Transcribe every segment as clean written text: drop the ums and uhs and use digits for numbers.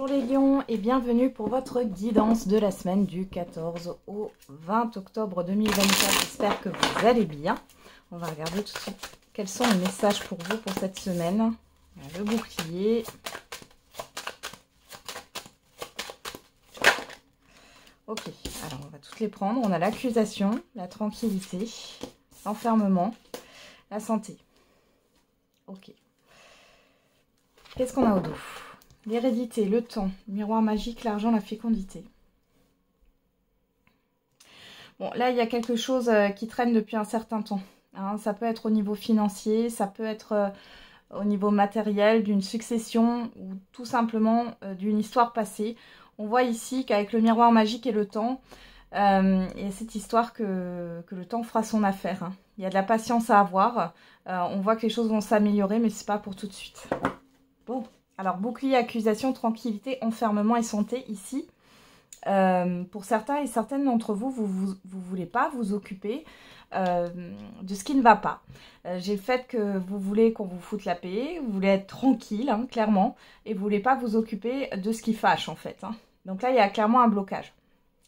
Bonjour les lions et bienvenue pour votre guidance de la semaine du 14 au 20 octobre 2024. J'espère que vous allez bien. On va regarder tout de suite quels sont les messages pour vous pour cette semaine. Le bouclier. Ok, alors on va toutes les prendre. On a l'accusation, la tranquillité, l'enfermement, la santé. Ok. Qu'est-ce qu'on a au dos? L'hérédité, le temps, le miroir magique, l'argent, la fécondité. Bon, là, il y a quelque chose qui traîne depuis un certain temps. Hein. Ça peut être au niveau financier, ça peut être au niveau matériel, d'une succession ou tout simplement d'une histoire passée. On voit ici qu'avec le miroir magique et le temps, il y a cette histoire que le temps fera son affaire. Hein. Il y a de la patience à avoir. On voit que les choses vont s'améliorer, mais ce n'est pas pour tout de suite. Bon. Alors, bouclier, accusation, tranquillité, enfermement et santé, ici. Pour certains et certaines d'entre vous, vous voulez pas vous occuper de ce qui ne va pas. J'ai le fait que vous voulez qu'on vous foute la paix, vous voulez être tranquille, hein, clairement, et vous voulez pas vous occuper de ce qui fâche, en fait. Hein. Donc là, il y a clairement un blocage.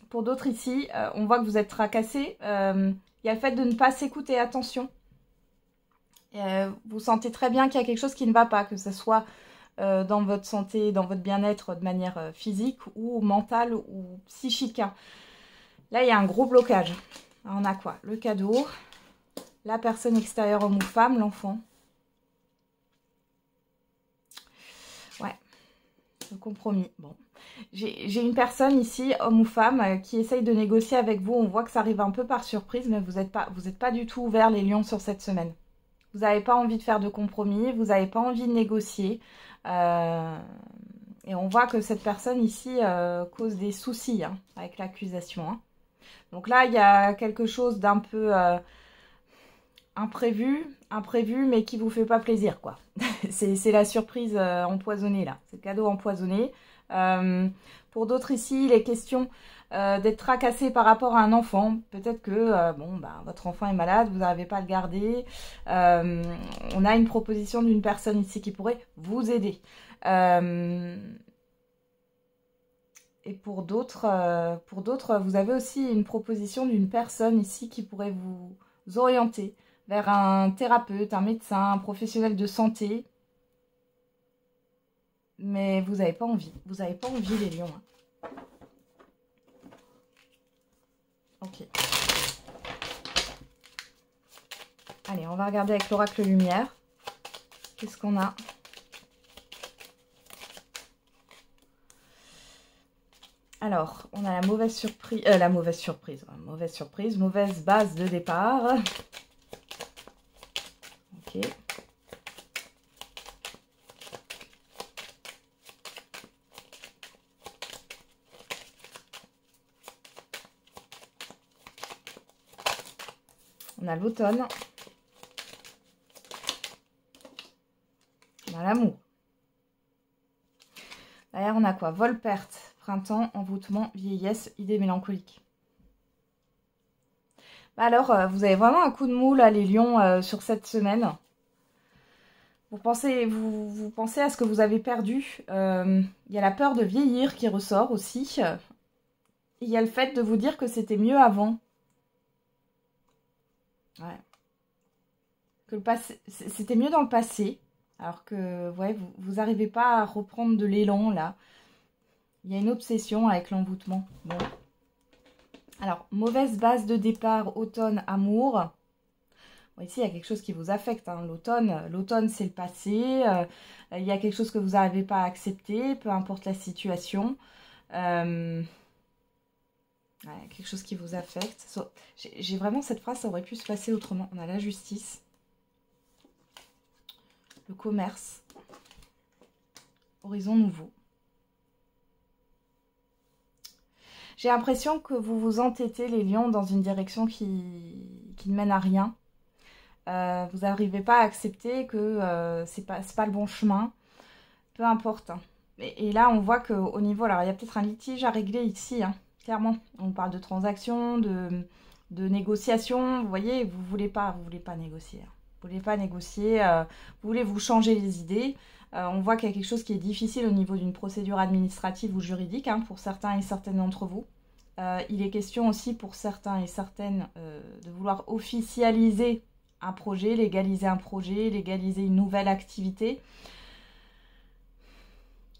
Pour d'autres ici, on voit que vous êtes tracassés. Il y a le fait de ne pas s'écouter, attention. Vous sentez très bien qu'il y a quelque chose qui ne va pas, que ce soit dans votre santé, dans votre bien-être de manière physique ou mentale ou psychique. Là, il y a un gros blocage. Alors, on a quoi? Le cadeau, la personne extérieure, homme ou femme, l'enfant. Ouais, le compromis. Bon, j'ai une personne ici, homme ou femme, qui essaye de négocier avec vous. On voit que ça arrive un peu par surprise, mais vous n'êtes pas du tout ouverts, les lions, sur cette semaine. Vous n'avez pas envie de faire de compromis, vous n'avez pas envie de négocier. Et on voit que cette personne ici cause des soucis hein, avec l'accusation. Hein. Donc là, il y a quelque chose d'un peu imprévu, mais qui vous fait pas plaisir, quoi. C'est la surprise empoisonnée, là. C'est le cadeau empoisonné. Pour d'autres ici, il est question d'être tracassé par rapport à un enfant. Peut-être que votre enfant est malade, vous n'arrivez pas à le garder. On a une proposition d'une personne ici qui pourrait vous aider. Et pour d'autres, vous avez aussi une proposition d'une personne ici qui pourrait vous orienter vers un thérapeute, un médecin, un professionnel de santé. Mais vous n'avez pas envie. Vous n'avez pas envie, les lions. Hein. Ok. Allez, on va regarder avec l'oracle lumière. Qu'est-ce qu'on a? Alors, on a la mauvaise surprise. Mauvaise base de départ. Ok. On a l'automne. On a l'amour. Derrière, on a quoi? Vol-perte, printemps, envoûtement, vieillesse, idée mélancolique. Alors, vous avez vraiment un coup de mou, là, les lions, sur cette semaine. Vous pensez à ce que vous avez perdu. Il y a la peur de vieillir qui ressort aussi. Il y a le fait de vous dire que c'était mieux avant. Ouais. Que le passé, c'était mieux dans le passé. Alors que, ouais, vous n'arrivez pas à reprendre de l'élan, là. Il y a une obsession avec l'envoûtement. Bon. Alors, mauvaise base de départ, automne, amour. Bon, ici, il y a quelque chose qui vous affecte. Hein. L'automne, c'est le passé. Il y a quelque chose que vous n'arrivez pas à accepter, peu importe la situation. Ouais, quelque chose qui vous affecte. J'ai vraiment cette phrase, ça aurait pu se passer autrement. On a la justice. Le commerce, horizon nouveau. J'ai l'impression que vous vous entêtez, les lions, dans une direction qui ne mène à rien. Vous n'arrivez pas à accepter que c'est pas le bon chemin. Peu importe. Hein. Et là, on voit qu'au niveau... Alors, il y a peut-être un litige à régler ici, hein, clairement. On parle de transaction, de négociation. Vous voyez, vous voulez pas négocier. Hein. Vous voulez pas négocier, vous voulez vous changer les idées. On voit qu'il y a quelque chose qui est difficile au niveau d'une procédure administrative ou juridique, hein, pour certains et certaines d'entre vous. Il est question aussi pour certains et certaines de vouloir officialiser un projet, légaliser une nouvelle activité.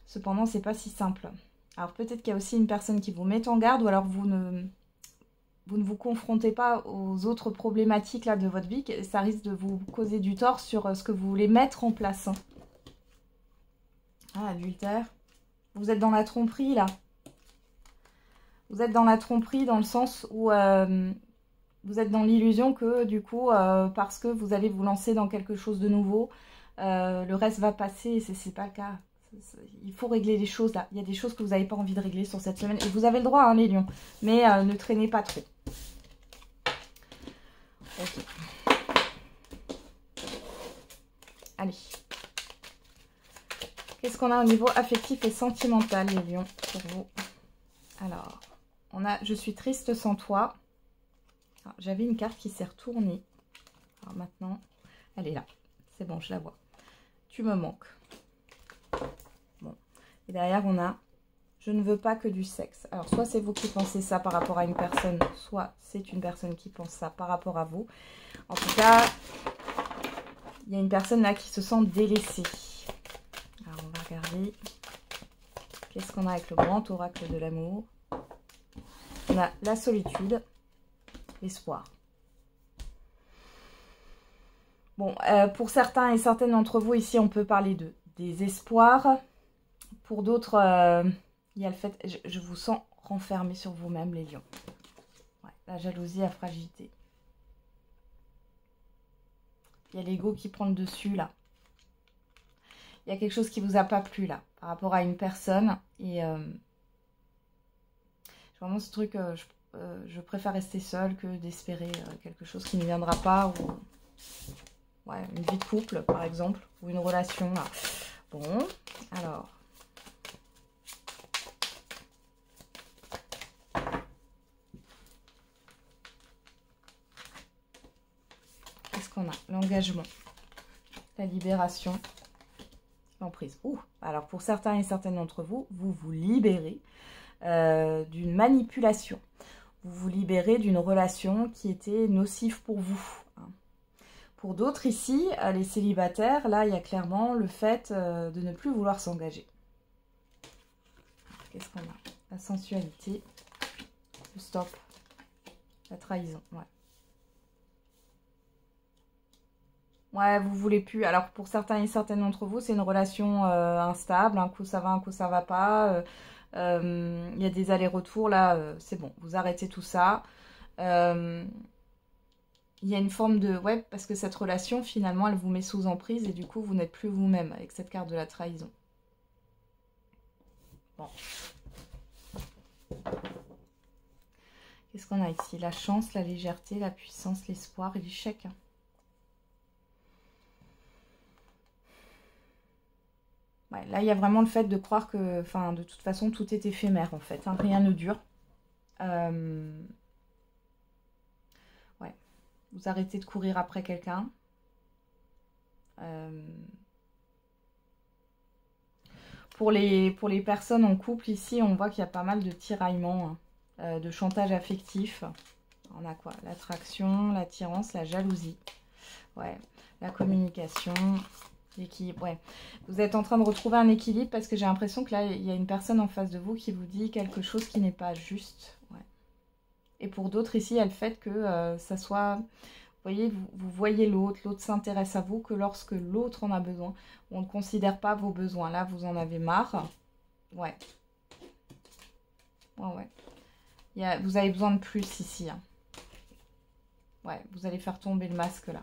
Cependant, c'est pas si simple. Alors peut-être qu'il y a aussi une personne qui vous met en garde, ou alors vous ne vous confrontez pas aux autres problématiques là, de votre vie. Ça risque de vous causer du tort sur ce que vous voulez mettre en place. Ah, adultère. Vous êtes dans la tromperie là. Vous êtes dans la tromperie dans le sens où vous êtes dans l'illusion que du coup, parce que vous allez vous lancer dans quelque chose de nouveau, le reste va passer. C'est pas le cas. Il faut régler les choses là. Il y a des choses que vous n'avez pas envie de régler sur cette semaine. Et vous avez le droit, hein, les lions. Mais ne traînez pas trop. Ok. Allez. Qu'est-ce qu'on a au niveau affectif et sentimental, les lions, pour vous? Alors, on a « Je suis triste sans toi ». J'avais une carte qui s'est retournée. Alors maintenant, elle est là. C'est bon, je la vois. Tu me manques. Bon. Et derrière, on a « Je ne veux pas que du sexe ». Alors, soit c'est vous qui pensez ça par rapport à une personne, soit c'est une personne qui pense ça par rapport à vous. En tout cas, il y a une personne là qui se sent délaissée. Alors, on va regarder. Qu'est-ce qu'on a avec le grand oracle de l'amour? On a la solitude, l'espoir. Bon, pour certains et certaines d'entre vous, ici, on peut parler de désespoir. Pour d'autres, il y a le fait... Je vous sens renfermé sur vous-même, les lions. Ouais, la jalousie, la fragilité. Il y a l'ego qui prend le dessus, là. Il y a quelque chose qui ne vous a pas plu, là, par rapport à une personne. Et vraiment ce truc, je préfère rester seule que d'espérer quelque chose qui ne viendra pas. Ou ouais, une vie de couple, par exemple, ou une relation, là. Bon, alors... Qu'est-ce qu'on a? L'engagement, la libération, l'emprise. Ouh, alors pour certains et certaines d'entre vous, vous vous libérez d'une manipulation. Vous vous libérez d'une relation qui était nocive pour vous. Pour d'autres ici, les célibataires, là, il y a clairement le fait de ne plus vouloir s'engager. Qu'est-ce qu'on a? La sensualité, le stop, la trahison, ouais. Ouais, vous voulez plus. Alors, pour certains et certaines d'entre vous, c'est une relation instable. Un coup, ça va, un coup, ça va pas. Il y a des allers-retours, là, c'est bon. Vous arrêtez tout ça. Il y a une forme de... Ouais, parce que cette relation, finalement, elle vous met sous emprise. Et du coup, vous n'êtes plus vous-même avec cette carte de la trahison. Bon. Qu'est-ce qu'on a ici? La chance, la légèreté, la puissance, l'espoir et l'échec. Ouais, là, il y a vraiment le fait de croire que, enfin, de toute façon, tout est éphémère, en fait. Hein, rien ne dure. Ouais. Vous arrêtez de courir après quelqu'un. Pour les personnes en couple, ici, on voit qu'il y a pas mal de tiraillements, hein, de chantage affectif. On a quoi? L'attraction, l'attirance, la jalousie. Ouais, la communication... L'équilibre, ouais. Vous êtes en train de retrouver un équilibre parce que j'ai l'impression que là, il y a une personne en face de vous qui vous dit quelque chose qui n'est pas juste. Ouais. Et pour d'autres, ici, il y a le fait que ça soit... Vous voyez, vous voyez l'autre, l'autre s'intéresse à vous que lorsque l'autre en a besoin. On ne considère pas vos besoins. Là, vous en avez marre. Ouais. Ouais, ouais. Vous avez besoin de plus ici. Hein. Ouais, vous allez faire tomber le masque là.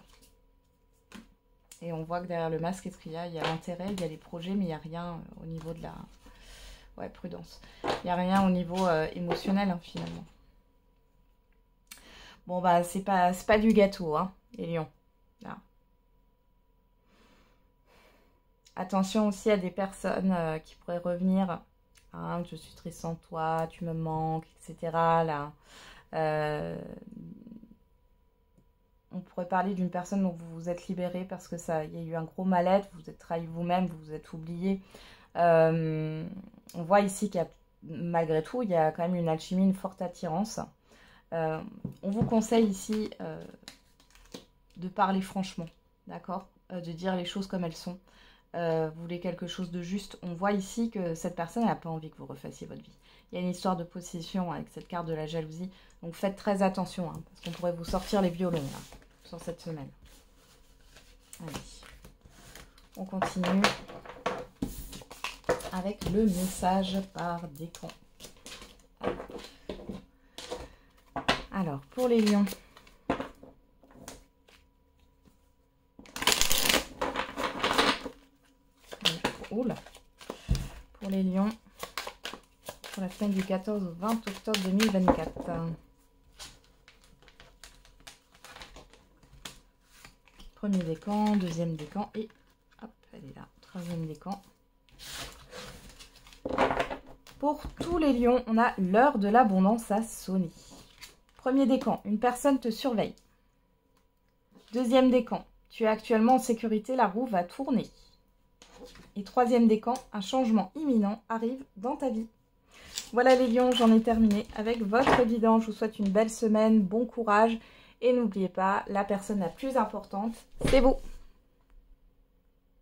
Et on voit que derrière le masque, qu'est-ce qu'il y a? Il y a l'intérêt, il y a les projets, mais il n'y a rien au niveau de la... Ouais, prudence. Il n'y a rien au niveau émotionnel, hein, finalement. Bon, bah, c'est pas du gâteau, hein, les lions. Là. Attention aussi à des personnes qui pourraient revenir. Hein, je suis triste sans toi, tu me manques, etc. Là. on pourrait parler d'une personne dont vous vous êtes libéré parce que il y a eu un gros mal-être, vous vous êtes trahi vous-même, vous vous êtes oublié. On voit ici qu'il y a, malgré tout, il y a quand même une alchimie, une forte attirance. On vous conseille ici de parler franchement, d'accord, de dire les choses comme elles sont. Vous voulez quelque chose de juste. On voit ici que cette personne n'a pas envie que vous refassiez votre vie. Il y a une histoire de possession avec cette carte de la jalousie. Donc faites très attention, hein, parce qu'on pourrait vous sortir les violons là, sur cette semaine. Allez, on continue avec le message par décan. Alors, pour les lions. Oula. Pour les lions, pour la semaine du 14 au 20 octobre 2024. Premier décan, deuxième décan et hop, elle est là, troisième décan. Pour tous les lions, on a l'heure de l'abondance à sonner. Premier décan, une personne te surveille. Deuxième décan, tu es actuellement en sécurité, la roue va tourner. Et troisième décan, un changement imminent arrive dans ta vie. Voilà les lions, j'en ai terminé avec votre guidance. Je vous souhaite une belle semaine, bon courage. Et n'oubliez pas, la personne la plus importante, c'est vous.